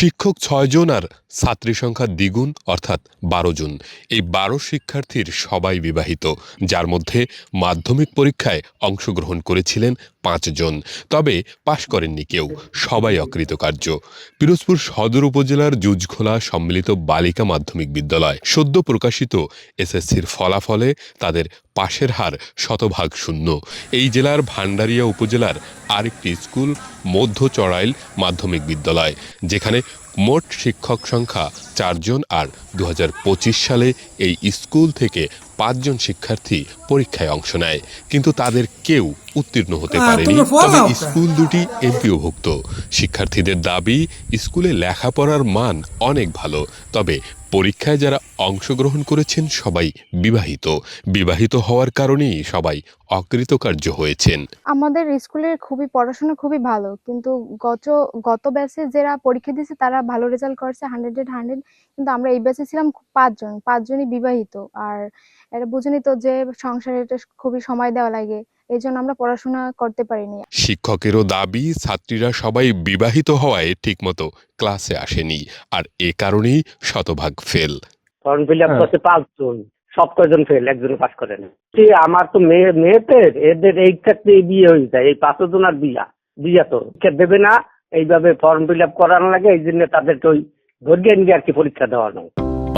শিক্ষক ৬ জন আর ছাত্রী সংখ্যা দ্বিগুণ অর্থাৎ ১২ জন। এই ১২ শিক্ষার্থীর সবাই বিবাহিত, যার মধ্যে মাধ্যমিক পরীক্ষায় অংশগ্রহণ করেছিলেন ৫ জন। তবে পাশ করেননি কেউ, সবাই অকৃতকার্য। পিরোজপুর সদর উপজেলার জুজখোলা সম্মিলিত বালিকা মাধ্যমিক বিদ্যালয় সদ্য প্রকাশিত এসএসসির ফলাফলে তাদের পাশের হার শতভাগ শূন্য। এই জেলার ভান্ডারিয়া উপজেলার আরেকটি স্কুল মধ্য চড়াইল মাধ্যমিক বিদ্যালয়, যেখানে মোট শিক্ষক সংখ্যা ৪ জন আর ২০২৫ সালে এই স্কুল থেকে ৫ জন শিক্ষার্থী পরীক্ষায় অংশ নেয়, কিন্তু তাদের কেউ উত্তীর্ণ হতে পারেনি। তবে স্কুল দুটি এমপিওভুক্ত। শিক্ষার্থীদের দাবি, স্কুলে লেখাপড়ার মান অনেক ভালো, তবে পরীক্ষায় যারা অংশগ্রহণ করেছেন সবাই বিবাহিত হওয়ার কারণেই সবাই অকৃতকার্য হয়েছেন। আমাদের স্কুলের পড়াশোনা খুবই ভালো, কিন্তু গত ব্যাচে যারা পরীক্ষা দিয়েছে তারা ভালো রেজাল্ট করছে, 100 কিন্তু আমরা এই ব্যাচে ছিলাম ৫জনই বিবাহিত। আর এটা বুঝেনি তো যে সংসারে এটা খুবই সময় দেওয়া লাগে, এই জন্য আমরা পড়াশোনা করতে পারিনি। শিক্ষকেরও দাবি, ছাত্রীরা সবাই বিবাহিত হওয়ায় ঠিকমতো ক্লাসে আসেনি, আর এ কারণেই শতভাগ ফেল। ফর্ম ফিল আপ করতে ৫ জন, সব কয়জন ফেল, একজন পাস করেন। আমার তো মেয়েদের এদের এই ক্ষেত্রে বিয়ে হয়ে যায়, এই ৫ জন আর বিয়া তো দেবে না, এইভাবে ফর্ম ফিল আপ করানো লাগে, এই জন্য তাদেরকে ওই ধরিয়ে নিয়ে আর কি পরীক্ষা দেওয়ানো।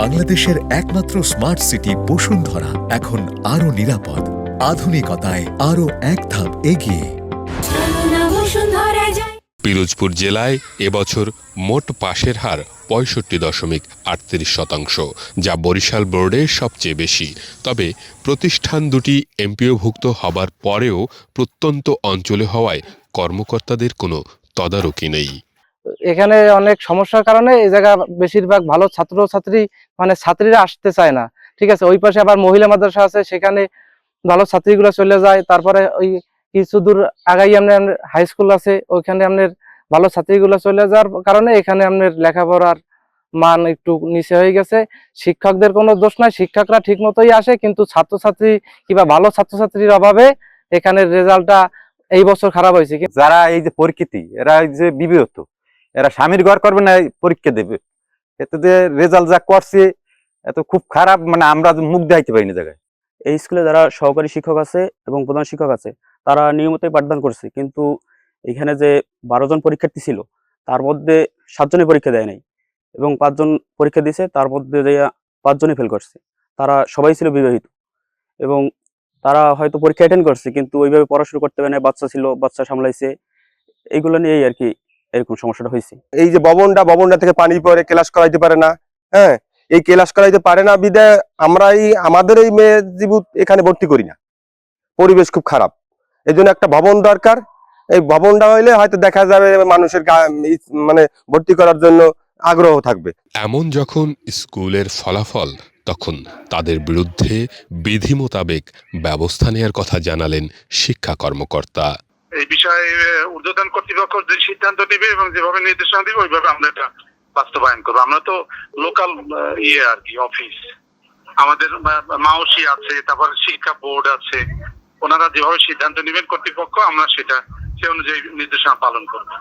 বাংলাদেশের একমাত্র স্মার্ট সিটি বসুন্ধরা এখন আরো নিরাপদ, আধুনিকতায় আরো এক ধাপ এগিয়ে। পিরোজপুর জেলায় এবছর মোট পাশের হার ৬৫.৩৮%, যা বরিশাল বোর্ডে সবচেয়ে বেশি। তবে প্রতিষ্ঠান দুটি এমপিওভুক্ত হবার পরেও প্রত্যন্ত অঞ্চলে হওয়ায় কর্মকর্তাদের কোনো তদারকি নেই। এখানে অনেক সমস্যার কারণে এই জায়গা বেশিরভাগ ভালো ছাত্রছাত্রী ছাত্রীরা আসতে চায় না। ঠিক আছে, ওই পাশে আবার মহিলা মাদ্রাসা আছে, সেখানে ভালো ছাত্রীগুলো চলে যায়। তারপরে ওই কিছু দূর আগাই আপনার হাই স্কুল আছে, ওইখানে আপনার ভালো ছাত্রীগুলো চলে যাওয়ার কারণে এখানে আপনার লেখাপড়ার মান একটু নিচে হয়ে গেছে। শিক্ষকদের কোনো দোষ নাই, শিক্ষকরা ঠিক মতোই আসে, কিন্তু ছাত্রছাত্রী কিংবা ভালো ছাত্রছাত্রীর অভাবে এখানের রেজাল্টটা এই বছর খারাপ হয়েছে। যারা এই যে পরীক্ষিত, এরা এই যে বিবাহিত, এরা স্বামীর ঘর করবে না, পরীক্ষা দেবে, এতে যে রেজাল্ট যা করছে এত খুব খারাপ, আমরা মুখ দেখাইতে পারিনি জায়গায়। এই স্কুলে যারা সহকারী শিক্ষক আছে এবং প্রধান শিক্ষক আছে তারা নিয়মিতই পাঠদান করছে, কিন্তু এখানে যে ১২ জন পরীক্ষার্থী ছিল তার মধ্যে ৭ জনই পরীক্ষা দেয় নাই এবং ৫ জন পরীক্ষা দিয়েছে, তার মধ্যে ৫ জনই ফেল করছে। তারা সবাই ছিল বিবাহিত এবং তারা হয়তো পরীক্ষা অ্যাটেন্ড করছে, কিন্তু ওইভাবে পড়াশোনা করতে পারে না, বাচ্চা ছিল, বাচ্চা সামলাইছে, এইগুলো নিয়েই আর কি এরকম সমস্যাটা হয়েছে। এই যে ভবনটা থেকে পানি পরে ক্লাস করাইতে পারে না, হ্যাঁ, এই ক্লাস করাইতে পারে না বিদায় আমরা আমাদের এই মেয়ে জীবন এখানে ভর্তি করি না, পরিবেশ খুব খারাপ। এই জন্য একটা ভবন দরকার। এই ভবনটা হইলে হয়তো দেখা যাবে মানুষের ভর্তি করার জন্য আগ্রহ থাকবে। এমন যখন স্কুলের ফলাফল, তখন তাদের বিরুদ্ধে বিধি মোতাবেক ব্যবস্থা নেওয়ার কথা জানালেন শিক্ষা কর্মকর্তা। এই বিষয়ে ঊর্ধ্বতন কর্তৃপক্ষ যে সিদ্ধান্ত নেবে এবং যেভাবে নির্দেশনা দিবে ওইভাবে আমরা এটা বাস্তবায়ন করবো। আমরা তো লোকাল আর কি অফিস, আমাদের মাওসি আছে, তারপর শিক্ষা বোর্ড আছে, ওনারা যেভাবে সিদ্ধান্ত নেবেন কর্তৃপক্ষ, আমরা সে অনুযায়ী নির্দেশনা পালন করবো।